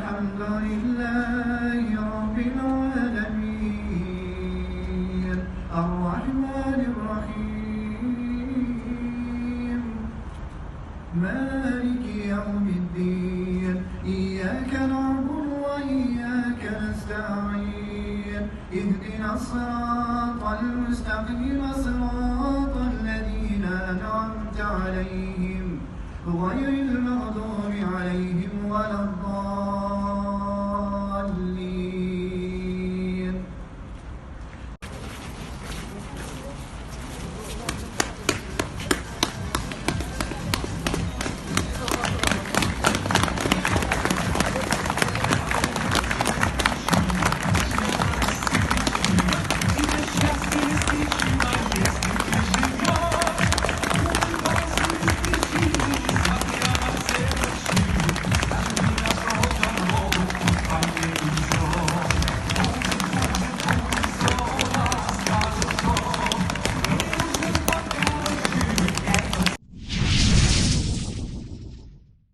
الحمد لله رب العالمين الرحمن الرحيم مالك يوم الدين إياك نعبد وإياك نستعين اهدنا الصراط المستقيم صراط الذين أنعمت عليهم غير المغضوب عليهم ولا الضالين